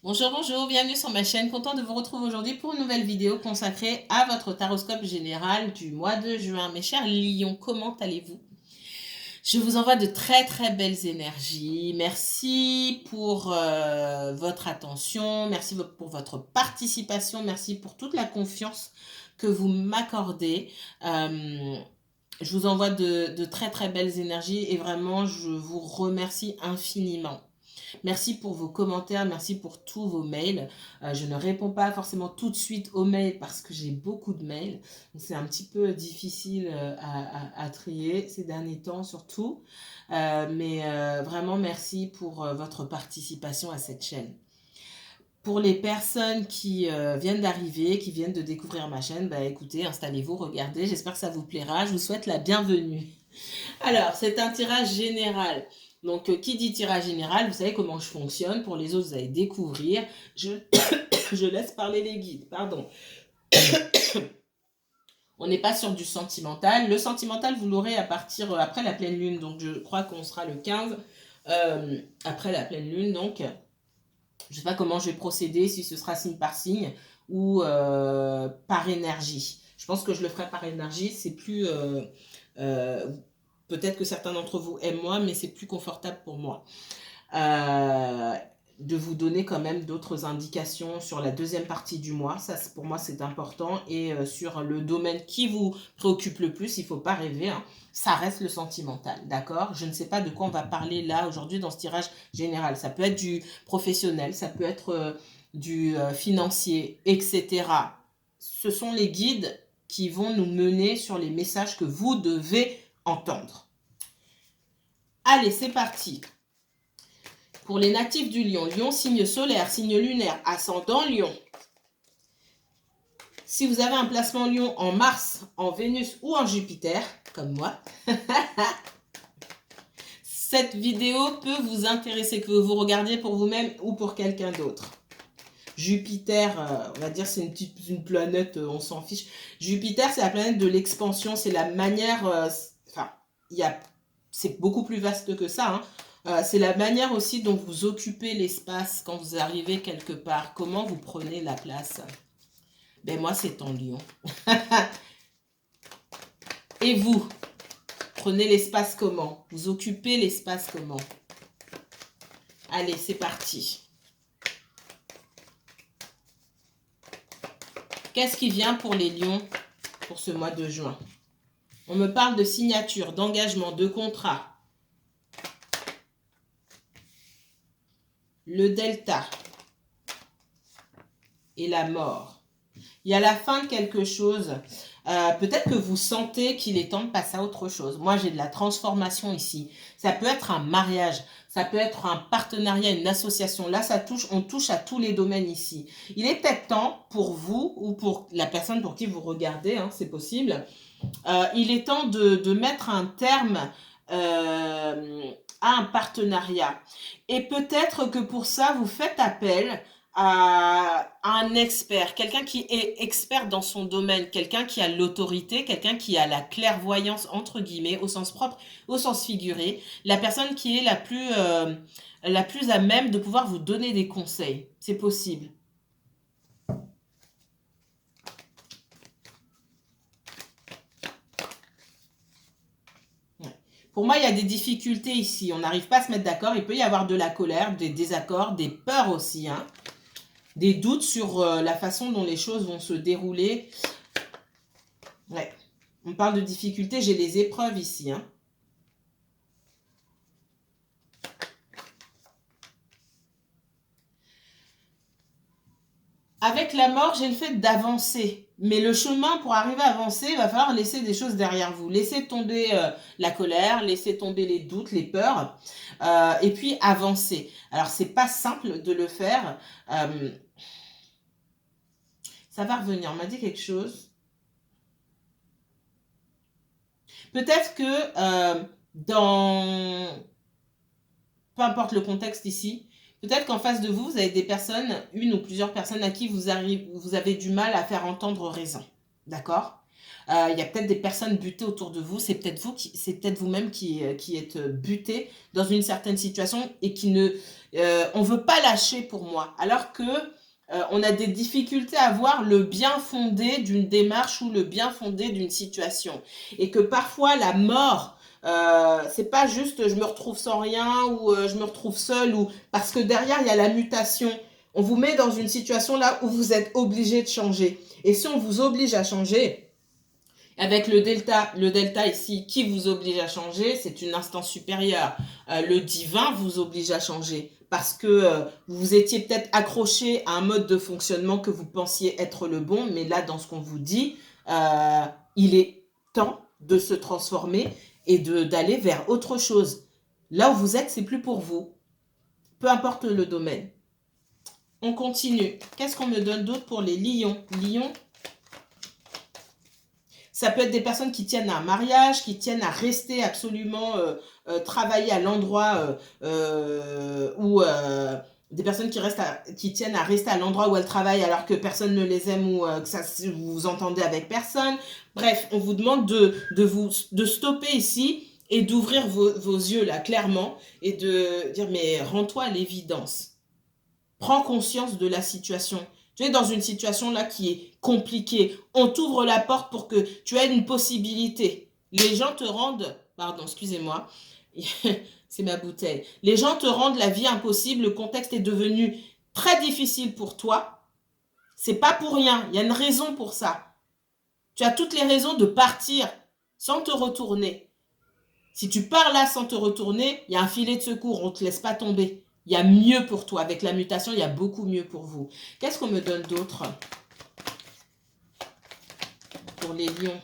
Bonjour, bonjour, bienvenue sur ma chaîne. Content de vous retrouver aujourd'hui pour une nouvelle vidéo consacrée à votre taroscope général du mois de juin. Mes chers lions, comment allez-vous? Je vous envoie de très très belles énergies. Merci pour votre attention, merci pour votre participation, merci pour toute la confiance que vous m'accordez. Je vous envoie de très très belles énergies et vraiment je vous remercie infiniment. Merci pour vos commentaires, merci pour tous vos mails. Je ne réponds pas forcément tout de suite aux mails parce que j'ai beaucoup de mails. C'est un petit peu difficile à trier ces derniers temps surtout. Mais vraiment merci pour votre participation à cette chaîne. Pour les personnes qui viennent d'arriver, qui viennent de découvrir ma chaîne, bah écoutez, installez-vous, regardez, j'espère que ça vous plaira. Je vous souhaite la bienvenue. Alors, c'est un tirage général. Donc, qui dit tirage général, vous savez comment je fonctionne. Pour les autres, vous allez découvrir. Je laisse parler les guides, pardon. On n'est pas sur du sentimental. Le sentimental, vous l'aurez à partir après la pleine lune. Donc, je crois qu'on sera le 15 après la pleine lune. Donc, je ne sais pas comment je vais procéder, si ce sera signe par signe ou par énergie. Je pense que je le ferai par énergie. C'est plus... peut-être que certains d'entre vous aiment moi, mais c'est plus confortable pour moi. De vous donner quand même d'autres indications sur la deuxième partie du mois. Ça, pour moi, c'est important. Et sur le domaine qui vous préoccupe le plus, il ne faut pas rêver, hein, ça reste le sentimental, d'accord? Je ne sais pas de quoi on va parler là, aujourd'hui, dans ce tirage général. Ça peut être du professionnel, ça peut être du financier, etc. Ce sont les guides qui vont nous mener sur les messages que vous devez entendre. Allez, c'est parti. Pour les natifs du lion, lion, signe solaire, signe lunaire, ascendant lion. Si vous avez un placement lion en Mars, en Vénus ou en Jupiter, comme moi, cette vidéo peut vous intéresser, que vous regardiez pour vous-même ou pour quelqu'un d'autre. Jupiter, on va dire c'est une planète, on s'en fiche. Jupiter, c'est la planète de l'expansion, c'est la manière, enfin, c'est beaucoup plus vaste que ça, hein. C'est la manière aussi dont vous occupez l'espace quand vous arrivez quelque part, comment vous prenez la place. Ben moi, c'est en lion. Et vous, prenez l'espace comment? Vous occupez l'espace comment? Allez, c'est parti. Qu'est-ce qui vient pour les lions pour ce mois de juin? On me parle de signature, d'engagement, de contrat. Le delta et la mort. Il y a la fin de quelque chose. Peut-être que vous sentez qu'il est temps de passer à autre chose. Moi, j'ai de la transformation ici. Ça peut être un mariage, ça peut être un partenariat, une association. Là, on touche à tous les domaines ici. Il est peut-être temps pour vous ou pour la personne pour qui vous regardez, hein, c'est possible. Il est temps de mettre un terme à un partenariat. Et peut-être que pour ça, vous faites appel à un expert, quelqu'un qui est expert dans son domaine, quelqu'un qui a l'autorité, quelqu'un qui a la clairvoyance, entre guillemets, au sens propre, au sens figuré, la personne qui est la plus à même de pouvoir vous donner des conseils. C'est possible. Pour moi, il y a des difficultés ici. On n'arrive pas à se mettre d'accord. Il peut y avoir de la colère, des désaccords, des peurs aussi, hein. Des doutes sur la façon dont les choses vont se dérouler. Ouais. On parle de difficultés. J'ai les épreuves ici, hein. Avec la mort, j'ai le fait d'avancer. Mais le chemin pour arriver à avancer, il va falloir laisser des choses derrière vous. Laisser tomber la colère, laisser tomber les doutes, les peurs, et puis avancer. Alors, c'est pas simple de le faire. Ça va revenir. On m'a dit quelque chose. Peut-être que peu importe le contexte ici, peut-être qu'en face de vous, vous avez des personnes, une ou plusieurs personnes à qui vous avez du mal à faire entendre raison. D'accord ? Il y a peut-être des personnes butées autour de vous. C'est peut-être vous-même qui êtes buté dans une certaine situation et qui ne, on veut pas lâcher pour moi. Alors que on a des difficultés à voir le bien fondé d'une démarche ou le bien fondé d'une situation. Et que parfois la mort, c'est pas juste je me retrouve sans rien ou je me retrouve seule ou parce que derrière il y a la mutation. On vous met dans une situation là où vous êtes obligé de changer. Et si on vous oblige à changer, avec le delta ici qui vous oblige à changer, c'est une instance supérieure. Le divin vous oblige à changer parce que vous étiez peut-être accroché à un mode de fonctionnement que vous pensiez être le bon, mais là, dans ce qu'on vous dit, il est temps de se transformer et d'aller vers autre chose. Là où vous êtes, c'est plus pour vous. Peu importe le domaine. On continue. Qu'est-ce qu'on me donne d'autre pour les lions? Lions, ça peut être des personnes qui tiennent à un mariage, qui tiennent à rester absolument travailler à l'endroit où des personnes qui tiennent à rester à l'endroit où elles travaillent alors que personne ne les aime ou que vous vous entendez avec personne. Bref, on vous demande de stopper ici et d'ouvrir vos yeux là clairement et de dire mais rends-toi à l'évidence. Prends conscience de la situation. Tu es dans une situation là qui est compliquée. On t'ouvre la porte pour que tu aies une possibilité. Les gens te rendent... Pardon, excusez-moi. C'est ma bouteille. Les gens te rendent la vie impossible. Le contexte est devenu très difficile pour toi. C'est pas pour rien. Il y a une raison pour ça. Tu as toutes les raisons de partir sans te retourner. Si tu pars là sans te retourner, il y a un filet de secours. On ne te laisse pas tomber. Il y a mieux pour toi. Avec la mutation, il y a beaucoup mieux pour vous. Qu'est-ce qu'on me donne d'autre pour les lions?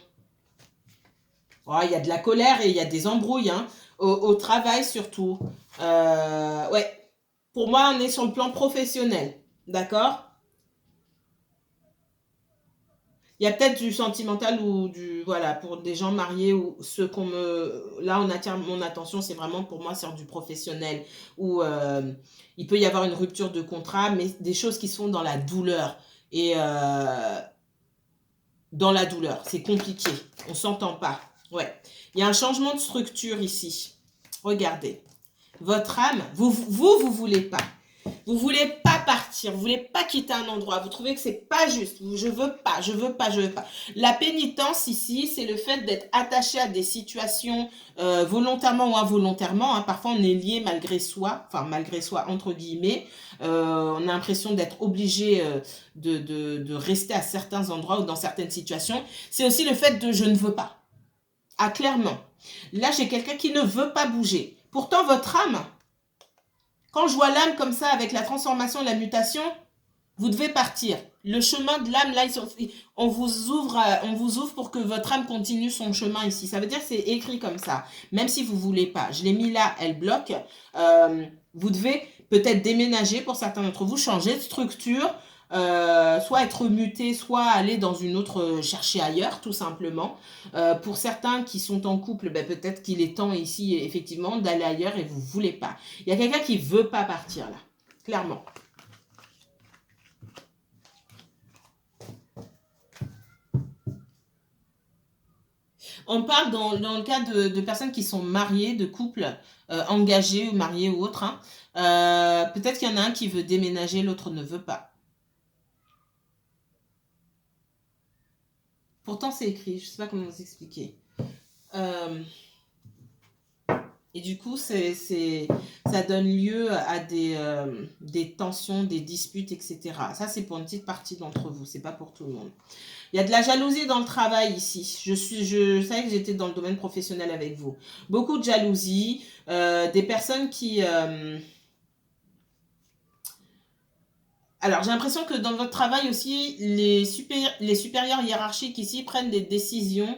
Oh, il y a de la colère et il y a des embrouilles. Hein. Au travail surtout. Ouais. Pour moi, on est sur le plan professionnel. D'accord? Il y a peut-être du sentimental ou du... Voilà, pour des gens mariés ou ceux qu'on me... Là, on attire mon attention, c'est vraiment pour moi sur du professionnel. Où il peut y avoir une rupture de contrat, mais des choses qui sont dans la douleur. Et dans la douleur, c'est compliqué. On s'entend pas. Ouais. Il y a un changement de structure ici. Regardez. Votre âme, vous voulez pas. Vous voulez pas partir, vous voulez pas quitter un endroit, vous trouvez que c'est pas juste, je veux pas, je veux pas, je veux pas. La pénitence ici, c'est le fait d'être attaché à des situations volontairement ou involontairement. Hein. Parfois, on est lié malgré soi, enfin malgré soi entre guillemets. On a l'impression d'être obligé de rester à certains endroits ou dans certaines situations. C'est aussi le fait de je ne veux pas. Ah, clairement. Là, j'ai quelqu'un qui ne veut pas bouger. Pourtant, votre âme... Quand je vois l'âme comme ça, avec la transformation et la mutation, vous devez partir. Le chemin de l'âme, là, on vous ouvre pour que votre âme continue son chemin ici. Ça veut dire que c'est écrit comme ça, même si vous ne voulez pas. Je l'ai mis là, elle bloque. Vous devez peut-être déménager pour certains d'entre vous, changer de structure, soit être muté, soit aller dans une autre, chercher ailleurs, tout simplement. Pour certains qui sont en couple, ben, peut-être qu'il est temps ici, effectivement, d'aller ailleurs et vous ne voulez pas. Il y a quelqu'un qui ne veut pas partir, là, clairement. On parle dans le cas de personnes qui sont mariées, de couples engagés ou mariés ou autres. Hein. Peut-être qu'il y en a un qui veut déménager, l'autre ne veut pas. Pourtant, c'est écrit. Je ne sais pas comment vous expliquer. Et du coup, ça donne lieu à des tensions, des disputes, etc. Ça, c'est pour une petite partie d'entre vous. C'est pas pour tout le monde. Il y a de la jalousie dans le travail ici. Je savais que j'étais dans le domaine professionnel avec vous. Beaucoup de jalousie. Des personnes qui... Alors, j'ai l'impression que dans votre travail aussi, les supérieurs hiérarchiques ici prennent des décisions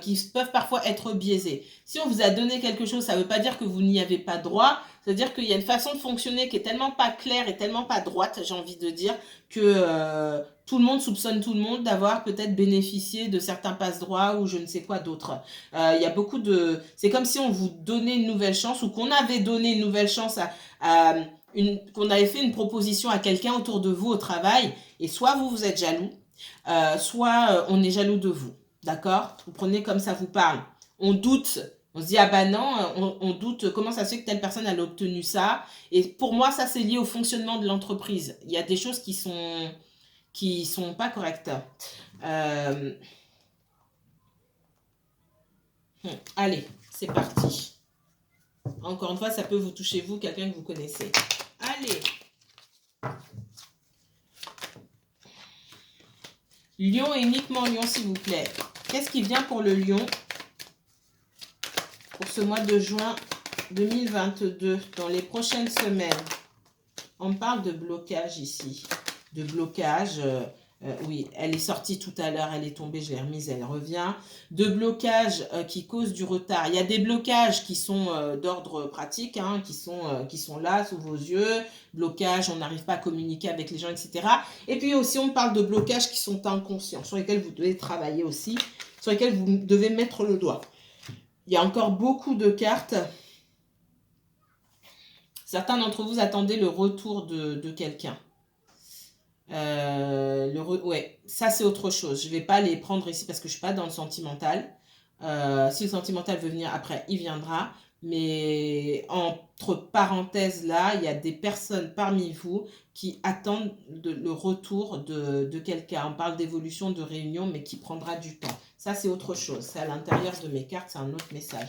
qui peuvent parfois être biaisées. Si on vous a donné quelque chose, ça ne veut pas dire que vous n'y avez pas droit. C'est-à-dire qu'il y a une façon de fonctionner qui est tellement pas claire et tellement pas droite, j'ai envie de dire, que tout le monde soupçonne tout le monde d'avoir peut-être bénéficié de certains passe-droits ou je ne sais quoi d'autre. Il y a beaucoup de... C'est comme si on vous donnait une nouvelle chance ou qu'on avait donné une nouvelle chance qu'on avait fait une proposition à quelqu'un autour de vous au travail, et soit vous êtes jaloux, soit on est jaloux de vous. D'accord? Vous prenez comme ça vous parle. On doute. On se dit, ah bah non, on doute, comment ça se fait que telle personne elle a obtenu ça? Et pour moi, ça, c'est lié au fonctionnement de l'entreprise. Il y a des choses qui sont pas correctes. Euh, Allez, c'est parti. Encore une fois, ça peut vous toucher, vous, quelqu'un que vous connaissez. Allez. Lion et uniquement Lion, s'il vous plaît. Qu'est-ce qui vient pour le Lion pour ce mois de juin 2022, dans les prochaines semaines? On parle de blocage ici. De blocage, oui, elle est sortie tout à l'heure, elle est tombée, je l'ai remise, elle revient. De blocage qui cause du retard. Il y a des blocages qui sont d'ordre pratique, hein, qui sont là sous vos yeux. Blocage, on n'arrive pas à communiquer avec les gens, etc. Et puis aussi, on parle de blocages qui sont inconscients, sur lesquels vous devez travailler aussi, sur lesquels vous devez mettre le doigt. Il y a encore beaucoup de cartes. Certains d'entre vous attendaient le retour de quelqu'un. Ouais, ça c'est autre chose. Je ne vais pas les prendre ici parce que je ne suis pas dans le sentimental. Si le sentimental veut venir après, il viendra. Mais entre parenthèses là, il y a des personnes parmi vous qui attendent le retour de quelqu'un. On parle d'évolution, de réunion, mais qui prendra du temps. Ça c'est autre chose. C'est à l'intérieur de mes cartes, c'est un autre message.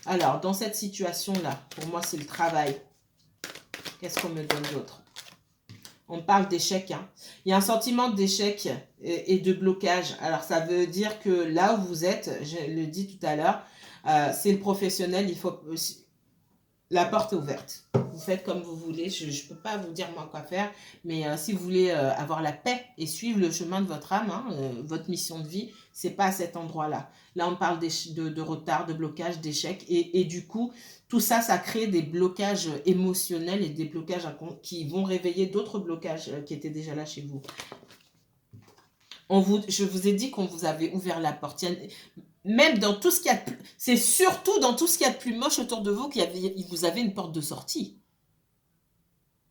Alors, dans cette situation-là, pour moi c'est le travail. Qu'est-ce qu'on me donne d'autre? On parle d'échec. Hein. Il y a un sentiment d'échec et de blocage. Alors, ça veut dire que là où vous êtes, je le dis tout à l'heure, c'est le professionnel. Il faut la porte est ouverte. Vous faites comme vous voulez. Je ne peux pas vous dire moi quoi faire. Mais si vous voulez avoir la paix et suivre le chemin de votre âme, hein, votre mission de vie, c'est pas à cet endroit-là. Là, on parle de retard, de blocage, d'échec. Et du coup, tout ça, ça crée des blocages émotionnels et des blocages qui vont réveiller d'autres blocages qui étaient déjà là chez vous. Je vous ai dit qu'on vous avait ouvert la porte. Même dans tout ce qu'il y a de plus... C'est surtout dans tout ce qu'il y a de plus moche autour de vous vous avez une porte de sortie.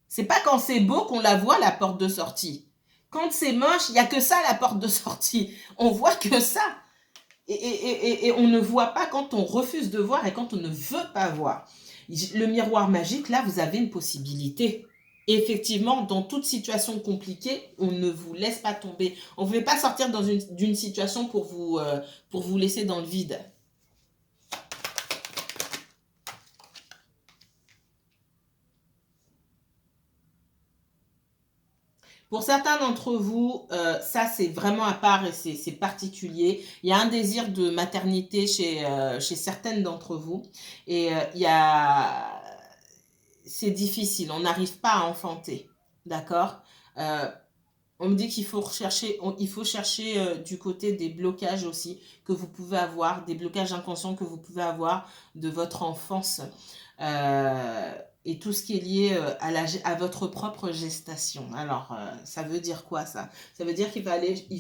C'est pas quand c'est beau qu'on la voit, la porte de sortie. Quand c'est moche, il n'y a que ça, la porte de sortie. On voit que ça. Et on ne voit pas quand on refuse de voir et quand on ne veut pas voir. Le miroir magique, là, vous avez une possibilité. Effectivement, dans toute situation compliquée, on ne vous laisse pas tomber. On ne veut pas sortir d'une situation pour vous laisser dans le vide. Pour certains d'entre vous, ça c'est vraiment à part et c'est particulier. Il y a un désir de maternité chez certaines d'entre vous. Et c'est difficile, on n'arrive pas à enfanter. D'accord? On me dit qu'il faut chercher du côté des blocages aussi que vous pouvez avoir, des blocages inconscients que vous pouvez avoir de votre enfance. Et tout ce qui est lié à votre propre gestation. Alors, ça veut dire quoi ça? Ça veut dire qu'il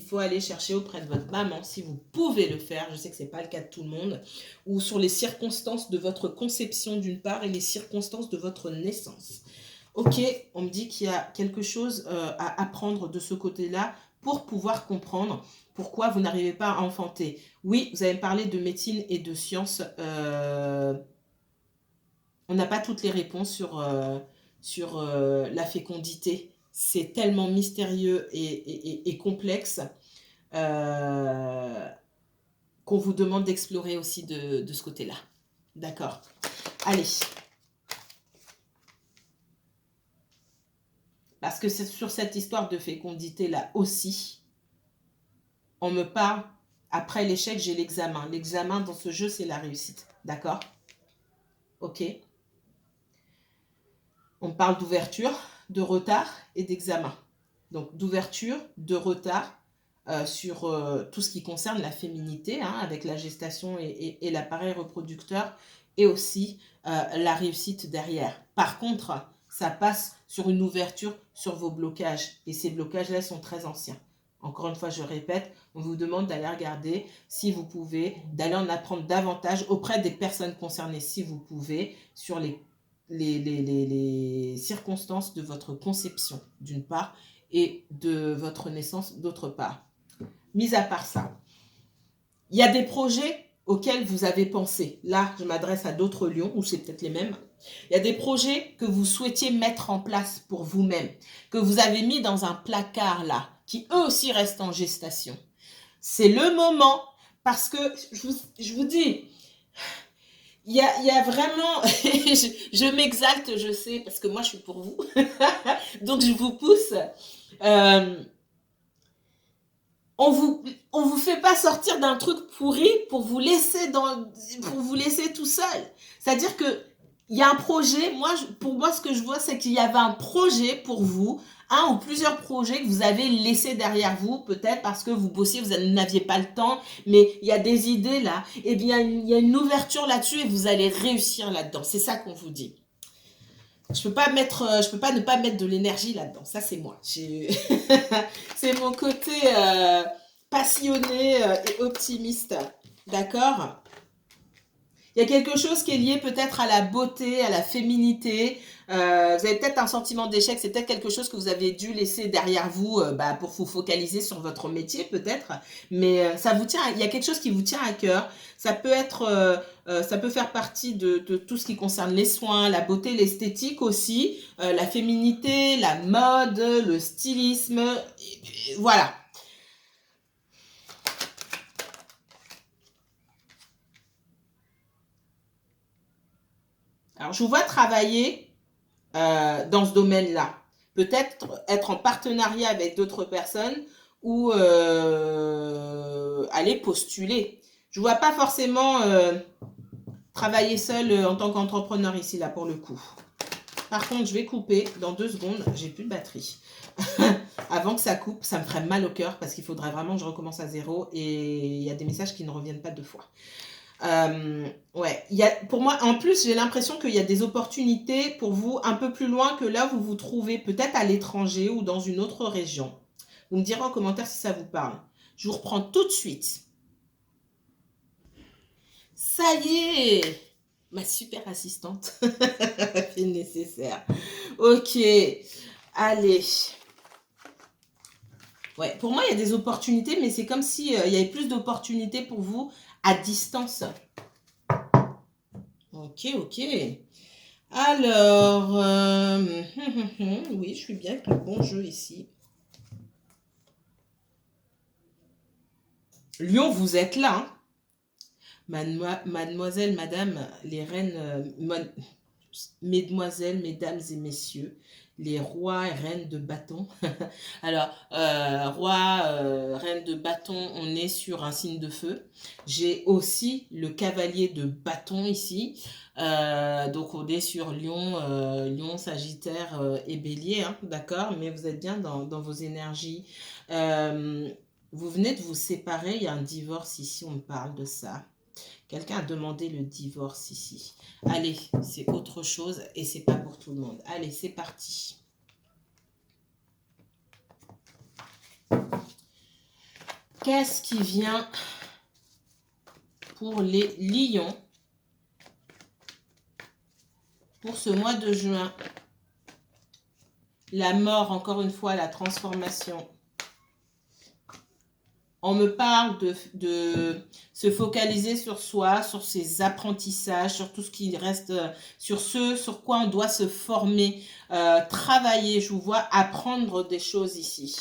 faut aller chercher auprès de votre maman, si vous pouvez le faire, je sais que ce n'est pas le cas de tout le monde, ou sur les circonstances de votre conception d'une part et les circonstances de votre naissance. Ok, on me dit qu'il y a quelque chose à apprendre de ce côté-là pour pouvoir comprendre pourquoi vous n'arrivez pas à enfanter. Oui, vous avez parlé de médecine et de sciences. On n'a pas toutes les réponses sur la fécondité. C'est tellement mystérieux et complexe qu'on vous demande d'explorer aussi de ce côté-là. D'accord. Allez. Parce que c'est sur cette histoire de fécondité-là aussi, on me parle, après l'échec, j'ai l'examen. L'examen dans ce jeu, c'est la réussite. D'accord? Ok. On parle d'ouverture, de retard et d'examen. Donc d'ouverture, de retard sur tout ce qui concerne la féminité, hein, avec la gestation et l'appareil reproducteur, et aussi la réussite derrière. Par contre, ça passe sur une ouverture sur vos blocages. Et ces blocages-là sont très anciens. Encore une fois, je répète, on vous demande d'aller regarder si vous pouvez, d'aller en apprendre davantage auprès des personnes concernées, si vous pouvez, sur les circonstances de votre conception, d'une part, et de votre naissance, d'autre part. Mis à part ça, Il y a des projets auxquels vous avez pensé. Là, je m'adresse à d'autres lions, ou c'est peut-être les mêmes. Il y a des projets que vous souhaitiez mettre en place pour vous-même, que vous avez mis dans un placard là, qui eux aussi restent en gestation. C'est le moment, parce que je vous dis, il y a vraiment, je m'exalte, je sais, parce que moi je suis pour vous, donc je vous pousse. Euh, on vous fait pas sortir d'un truc pourri pour vous laisser tout seul. C'est-à-dire que il y a un projet. Pour moi, ce que je vois, c'est qu'il y avait un projet pour vous, un ou plusieurs projets que vous avez laissés derrière vous, peut-être parce que vous bossiez, vous n'aviez pas le temps, mais il y a des idées là. Eh bien, il y a une ouverture là-dessus et vous allez réussir là-dedans. C'est ça qu'on vous dit. Je peux pas ne pas mettre de l'énergie là-dedans. Ça, c'est moi. C'est mon côté passionné et optimiste. D'accord? Il y a quelque chose qui est lié peut-être à la beauté, à la féminité. Vous avez peut-être un sentiment d'échec. C'est peut-être quelque chose que vous avez dû laisser derrière vous pour vous focaliser sur votre métier peut-être. Mais ça vous tient. Il y a quelque chose qui vous tient à cœur. Ça peut être, ça peut faire partie de tout ce qui concerne les soins, la beauté, l'esthétique aussi, la féminité, la mode, le stylisme. Voilà. Alors, je vous vois travailler dans ce domaine-là. Peut-être être en partenariat avec d'autres personnes ou aller postuler. Je ne vois pas forcément travailler seul en tant qu'entrepreneur ici, là, pour le coup. Par contre, je vais couper dans 2 secondes. J'ai plus de batterie. Avant que ça coupe, ça me ferait mal au cœur parce qu'il faudrait vraiment que je recommence à zéro et il y a des messages qui ne reviennent pas 2 fois. Ouais, pour moi, en plus, j'ai l'impression qu'il y a des opportunités pour vous un peu plus loin que là où vous vous trouvez, peut-être à l'étranger ou dans une autre région. Vous me direz en commentaire si ça vous parle. Je vous reprends tout de suite. Ça y est, ma super assistante fait le nécessaire. Ok, allez. Ouais, pour moi, il y a des opportunités, mais c'est comme si il y avait plus d'opportunités pour vous à distance. Ok, ok. Alors, oui, je suis bien avec le bon jeu ici. Lion, vous êtes là. Hein. Mademoiselle, madame, les reines, mesdemoiselles, mesdames et messieurs, les rois et reines de bâton. Alors, roi, reine de bâton, on est sur un signe de feu. J'ai aussi le cavalier de bâton ici. Donc, on est sur Lion, Lion, Sagittaire et Bélier, hein, d'accord? Mais vous êtes bien dans vos énergies. Vous venez de vous séparer, il y a un divorce ici, on me parle de ça. Quelqu'un a demandé le divorce ici. Allez, c'est autre chose et c'est pas pour tout le monde. Allez, c'est parti. Qu'est-ce qui vient pour les lions pour ce mois de juin? La mort, encore une fois, la transformation. On me parle de se focaliser sur soi, sur ses apprentissages, sur tout ce qui reste, sur ce sur quoi on doit se former, travailler. Je vous vois apprendre des choses ici.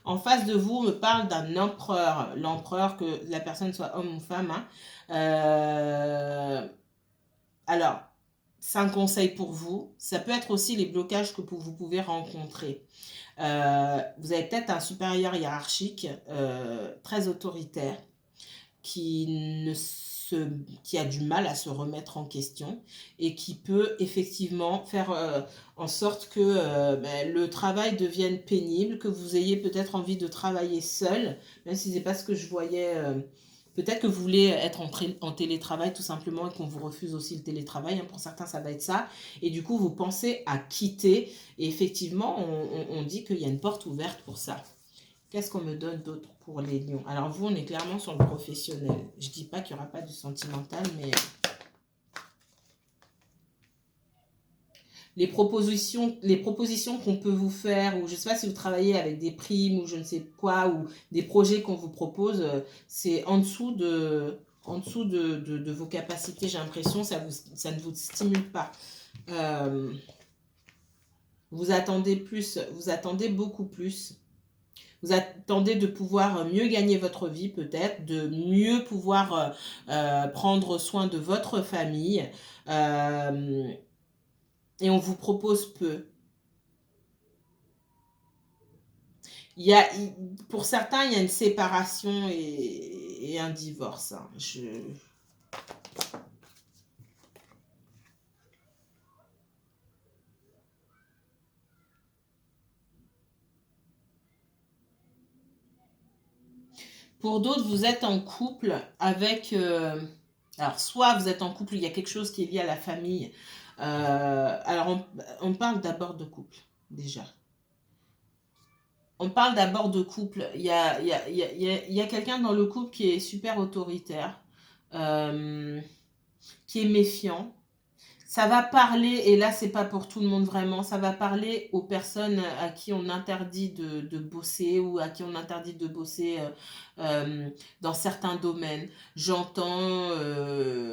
En face de vous, on me parle d'un empereur. L'empereur, que la personne soit homme ou femme. Hein. Alors, c'est un conseil pour vous. Ça peut être aussi les blocages que vous pouvez rencontrer. Vous avez peut-être un supérieur hiérarchique très autoritaire qui a du mal à se remettre en question et qui peut effectivement faire en sorte que le travail devienne pénible, que vous ayez peut-être envie de travailler seul, même si ce n'est pas ce que je voyais. Peut-être que vous voulez être en télétravail tout simplement et qu'on vous refuse aussi le télétravail. Hein, pour certains, ça va être ça. Et du coup, vous pensez à quitter. Et effectivement, on dit qu'il y a une porte ouverte pour ça. Qu'est-ce qu'on me donne d'autre pour les lions? Alors vous, on est clairement sur le professionnel. Je ne dis pas qu'il n'y aura pas du sentimental, mais les propositions qu'on peut vous faire, ou je ne sais pas si vous travaillez avec des primes ou je ne sais quoi, ou des projets qu'on vous propose, c'est en dessous de vos capacités, j'ai l'impression, ça ne vous stimule pas. Vous attendez plus, vous attendez beaucoup plus. Vous attendez de pouvoir mieux gagner votre vie peut-être, de mieux pouvoir prendre soin de votre famille. Et on vous propose peu. Pour certains, il y a une séparation et un divorce. Hein. Pour d'autres, vous êtes en couple avec... alors, soit vous êtes en couple, il y a quelque chose qui est lié à la famille. Alors, on parle d'abord de couple, déjà. On parle d'abord de couple. Il y a quelqu'un dans le couple qui est super autoritaire, qui est méfiant. Ça va parler, et là, c'est pas pour tout le monde vraiment, ça va parler aux personnes à qui on interdit de bosser ou à qui on interdit de bosser dans certains domaines. J'entends,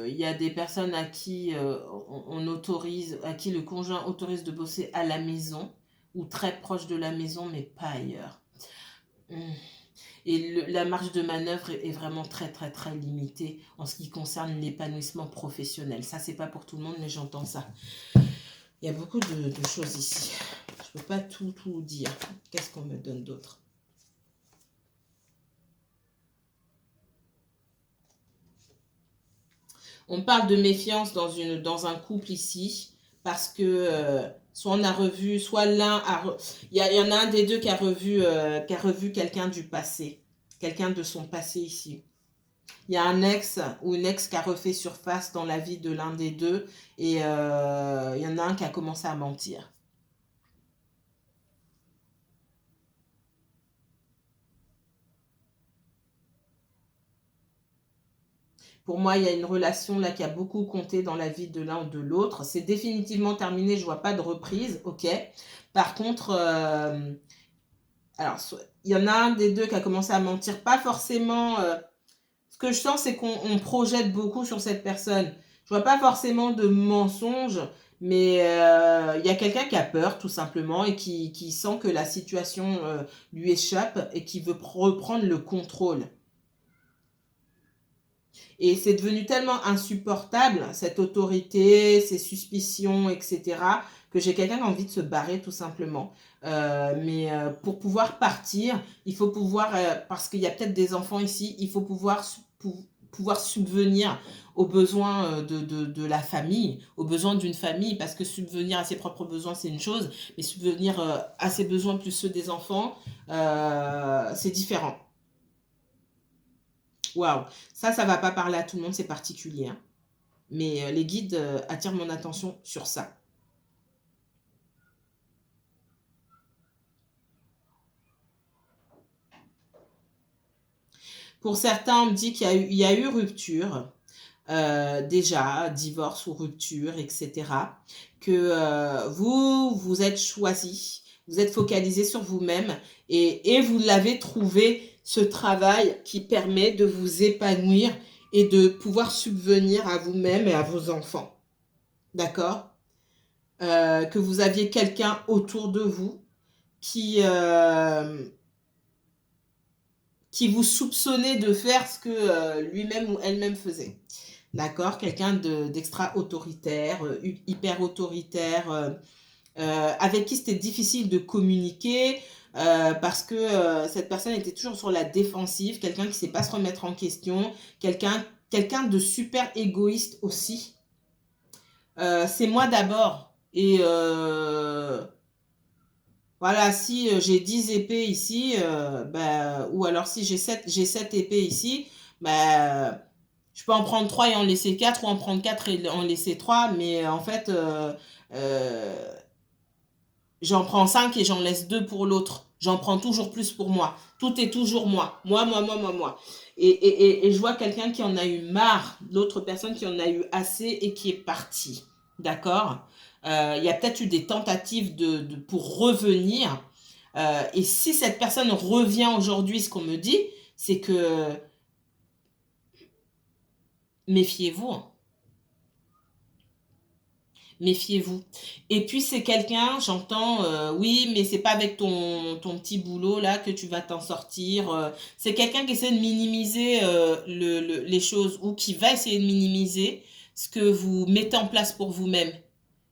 il y a des personnes à qui on autorise, à qui le conjoint autorise de bosser à la maison ou très proche de la maison, mais pas ailleurs. Et la marge de manœuvre est vraiment très très très limitée en ce qui concerne l'épanouissement professionnel. Ça, c'est pas pour tout le monde, mais j'entends ça. Il y a beaucoup de choses ici. Je peux pas tout dire. Qu'est-ce qu'on me donne d'autre? On parle de méfiance dans un couple ici, parce que soit on a revu, soit l'un a... Il y en a un des deux qui a revu quelqu'un du passé, quelqu'un de son passé ici. Il y a un ex ou une ex qui a refait surface dans la vie de l'un des deux, et il y en a un qui a commencé à mentir. Pour moi, il y a une relation là qui a beaucoup compté dans la vie de l'un ou de l'autre. C'est définitivement terminé, je vois pas de reprise, ok. Par contre, alors, il y en a un des deux qui a commencé à mentir, pas forcément... ce que je sens, c'est qu'on projette beaucoup sur cette personne. Je vois pas forcément de mensonges, mais il y a quelqu'un qui a peur, tout simplement, et qui sent que la situation lui échappe et qui veut reprendre le contrôle. Et c'est devenu tellement insupportable, cette autorité, ces suspicions, etc., que j'ai quelqu'un qui a envie de se barrer tout simplement. Mais pour pouvoir partir, il faut pouvoir, parce qu'il y a peut-être des enfants ici, il faut pouvoir subvenir aux besoins de la famille, aux besoins d'une famille, parce que subvenir à ses propres besoins, c'est une chose, mais subvenir à ses besoins plus ceux des enfants, c'est différent. Waouh, ça va pas parler à tout le monde, c'est particulier. Hein. Mais les guides attirent mon attention sur ça. Pour certains, on me dit qu'il y a eu rupture, déjà, divorce ou rupture, etc. Que vous êtes choisi, vous êtes focalisé sur vous-même et vous l'avez trouvé, ce travail qui permet de vous épanouir et de pouvoir subvenir à vous-même et à vos enfants. D'accord? Que vous aviez quelqu'un autour de vous qui vous soupçonnait de faire ce que lui-même ou elle-même faisait. D'accord? Quelqu'un d'extra autoritaire, hyper autoritaire, avec qui c'était difficile de communiquer parce que cette personne était toujours sur la défensive, quelqu'un qui ne sait pas se remettre en question, quelqu'un de super égoïste aussi. C'est moi d'abord. Et voilà, si j'ai 10 épées ici, ou alors si j'ai 7 épées ici, je peux en prendre 3 et en laisser 4, ou en prendre 4 et en laisser 3, mais en fait, j'en prends 5 et j'en laisse 2 pour l'autre. J'en prends toujours plus pour moi. Tout est toujours moi. Moi. Et je vois quelqu'un qui en a eu marre, l'autre personne qui en a eu assez et qui est partie. D'accord? Il y a peut-être eu des tentatives pour revenir. Et si cette personne revient aujourd'hui, ce qu'on me dit, c'est que méfiez-vous. Hein. Méfiez-vous. Et puis c'est quelqu'un, j'entends, oui, mais c'est pas avec ton petit boulot là que tu vas t'en sortir. C'est quelqu'un qui essaie de minimiser les choses ou qui va essayer de minimiser ce que vous mettez en place pour vous-même.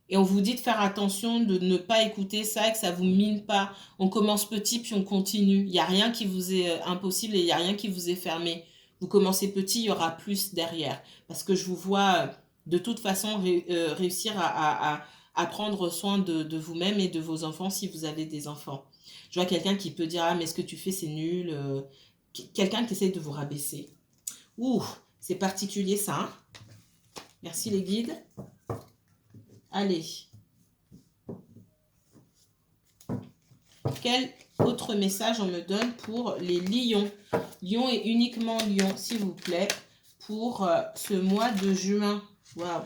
Et on vous dit de faire attention, de ne pas écouter ça, que ça vous mine pas. On commence petit, puis on continue. Il n'y a rien qui vous est impossible et il n'y a rien qui vous est fermé. Vous commencez petit, il y aura plus derrière. Parce que je vous vois de toute façon réussir à prendre soin de vous-même et de vos enfants si vous avez des enfants. Je vois quelqu'un qui peut dire, ah mais ce que tu fais c'est nul. Quelqu'un qui essaie de vous rabaisser. Ouh, c'est particulier ça. Hein. Merci les guides. Allez. Quel autre message on me donne pour les lions? Lion et uniquement lion, s'il vous plaît, pour ce mois de juin. Waouh.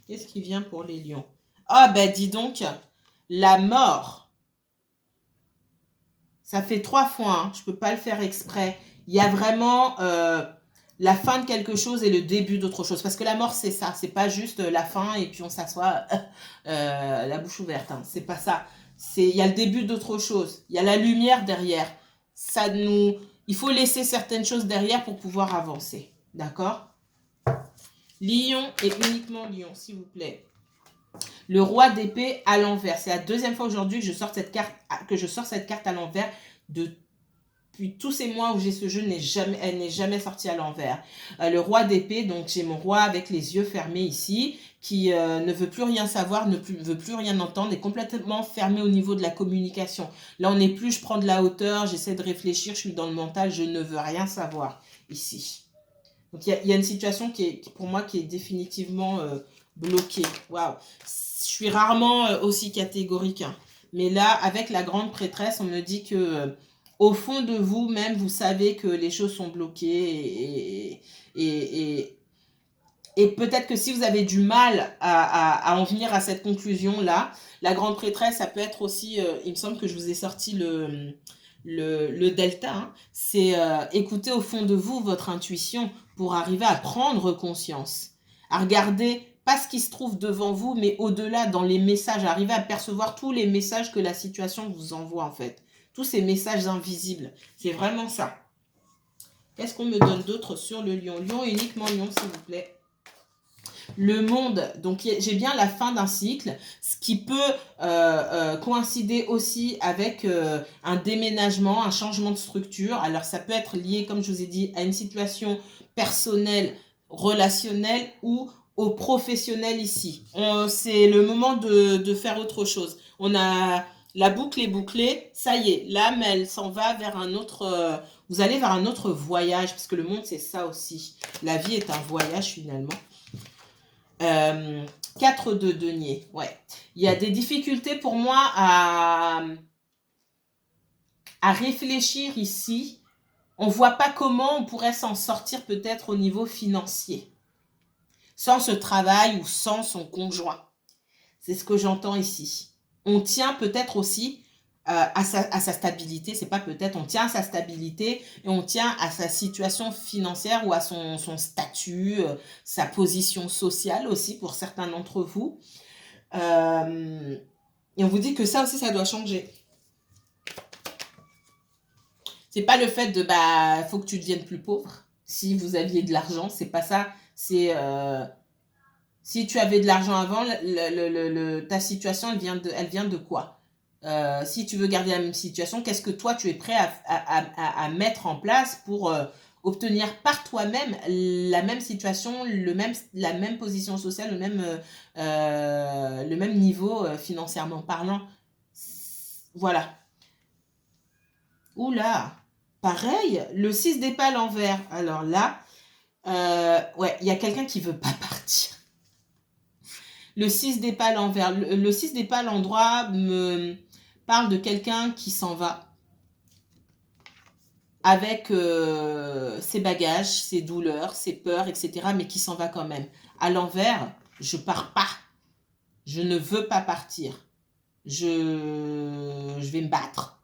Qu'est-ce qui vient pour les lions? Ah ben dis donc, la mort. Ça fait 3 fois, hein. Je ne peux pas le faire exprès. Il y a vraiment la fin de quelque chose et le début d'autre chose. Parce que la mort, c'est ça. C'est pas juste la fin et puis on s'assoit la bouche ouverte. Hein. C'est pas ça. Il y a le début d'autre chose. Il y a la lumière derrière. Il faut laisser certaines choses derrière pour pouvoir avancer. D'accord? Lion et uniquement lion, s'il vous plaît. Le roi d'épée à l'envers. C'est la deuxième fois aujourd'hui que je sors cette carte à l'envers. Depuis tous ces mois où j'ai ce jeu, elle n'est jamais sortie à l'envers. Le roi d'épée, donc j'ai mon roi avec les yeux fermés ici, qui ne veut plus rien savoir, veut plus rien entendre, est complètement fermé au niveau de la communication. Là, on n'est plus, je prends de la hauteur, j'essaie de réfléchir, je suis dans le mental, je ne veux rien savoir ici. Donc, il y a une situation pour moi, qui est définitivement bloquée. Waouh! Je suis rarement aussi catégorique. Hein. Mais là, avec la grande prêtresse, on me dit que au fond de vous, même, vous savez que les choses sont bloquées et peut-être que si vous avez du mal à en venir à cette conclusion-là, la grande prêtresse, ça peut être aussi, il me semble que je vous ai sorti le delta, hein, c'est écouter au fond de vous votre intuition pour arriver à prendre conscience, à regarder pas ce qui se trouve devant vous, mais au-delà dans les messages, arriver à percevoir tous les messages que la situation vous envoie en fait. Tous ces messages invisibles. C'est vraiment ça. Qu'est-ce qu'on me donne d'autre sur le lion? Lion, uniquement lion, s'il vous plaît. Le monde, donc j'ai bien la fin d'un cycle, ce qui peut coïncider aussi avec un déménagement, un changement de structure. Alors ça peut être lié, comme je vous ai dit, à une situation personnelle, relationnelle ou au professionnel ici. C'est le moment de faire autre chose. On a la boucle est bouclée, ça y est, l'âme elle s'en va vers un autre... vous allez vers un autre voyage, parce que le monde c'est ça aussi. La vie est un voyage finalement. 4 de denier, ouais. Il y a des difficultés pour moi à réfléchir ici. On ne voit pas comment on pourrait s'en sortir peut-être au niveau financier. Sans ce travail ou sans son conjoint. C'est ce que j'entends ici. On tient peut-être aussi à sa stabilité, c'est pas peut-être, on tient à sa stabilité et on tient à sa situation financière ou à son statut, sa position sociale aussi pour certains d'entre vous. Et on vous dit que ça aussi, ça doit changer. C'est pas le fait de, faut que tu deviennes plus pauvre si vous aviez de l'argent, c'est pas ça. C'est... si tu avais de l'argent avant, ta situation, elle vient de quoi? Si tu veux garder la même situation, qu'est-ce que toi, tu es prêt à mettre en place pour obtenir par toi-même la même situation, la même position sociale, le même niveau financièrement parlant? Voilà. Oula, pareil, le 6 d'épée à l'envers. Alors là, ouais, il y a quelqu'un qui veut pas partir. Le 6 d'épée à l'envers. Le 6 d'épée à l'endroit me parle de quelqu'un qui s'en va avec ses bagages, ses douleurs, ses peurs, etc. mais qui s'en va quand même. À l'envers, je pars pas. Je ne veux pas partir. Je vais me battre.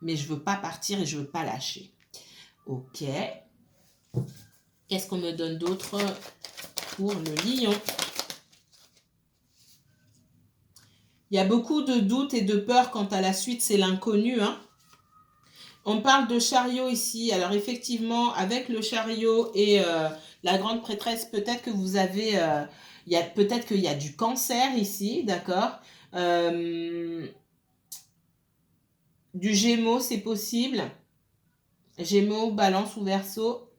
Mais je veux pas partir et je veux pas lâcher. Ok. Qu'est-ce qu'on me donne d'autre pour le lion? Il y a beaucoup de doutes et de peurs quant à la suite, c'est l'inconnu. Hein. On parle de chariot ici. Alors effectivement, avec le chariot et la grande prêtresse, peut-être que vous avez... peut-être qu'il y a du cancer ici, d'accord. Du Gémeaux, c'est possible. Gémeaux, Balance ou Verseau.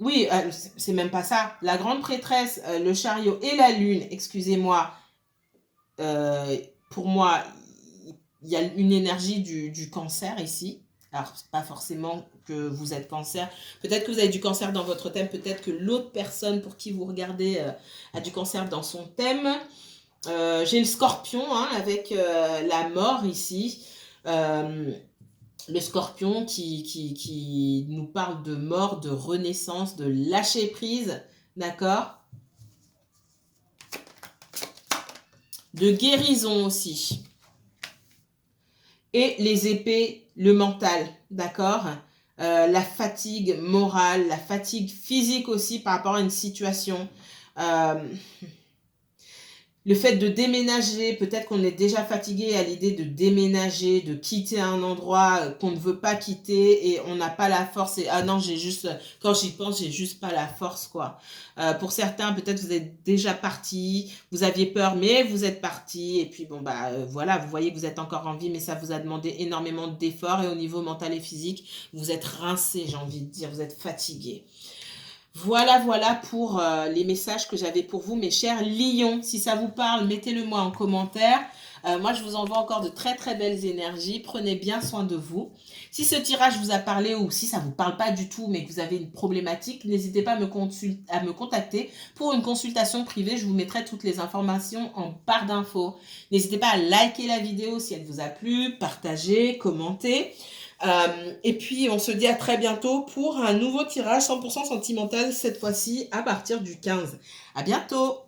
Oui, c'est même pas ça. La grande prêtresse, le chariot et la lune, excusez-moi, pour moi, il y a une énergie du cancer ici. Alors, pas forcément que vous êtes cancer. Peut-être que vous avez du cancer dans votre thème. Peut-être que l'autre personne pour qui vous regardez a du cancer dans son thème. J'ai le scorpion hein, avec la mort ici. Le scorpion qui nous parle de mort, de renaissance, de lâcher prise. D'accord? De guérison aussi. Et les épées, le mental, d'accord, la fatigue morale, la fatigue physique aussi par rapport à une situation. Le fait de déménager, peut-être qu'on est déjà fatigué à l'idée de déménager, de quitter un endroit qu'on ne veut pas quitter et on n'a pas la force. Et ah non, quand j'y pense, j'ai juste pas la force quoi. Pour certains, peut-être vous êtes déjà parti, vous aviez peur, mais vous êtes parti. Et puis bon bah voilà, vous voyez que vous êtes encore en vie, mais ça vous a demandé énormément d'efforts et au niveau mental et physique, vous êtes rincé, j'ai envie de dire, vous êtes fatigué. Voilà pour les messages que j'avais pour vous, mes chers lions. Si ça vous parle, mettez-le moi en commentaire. Moi, je vous envoie encore de très très belles énergies. Prenez bien soin de vous. Si ce tirage vous a parlé ou si ça ne vous parle pas du tout, mais que vous avez une problématique, n'hésitez pas à me contacter pour une consultation privée. Je vous mettrai toutes les informations en barre d'infos. N'hésitez pas à liker la vidéo si elle vous a plu, partager, commenter. Et puis, on se dit à très bientôt pour un nouveau tirage 100% sentimental, cette fois-ci à partir du 15. À bientôt!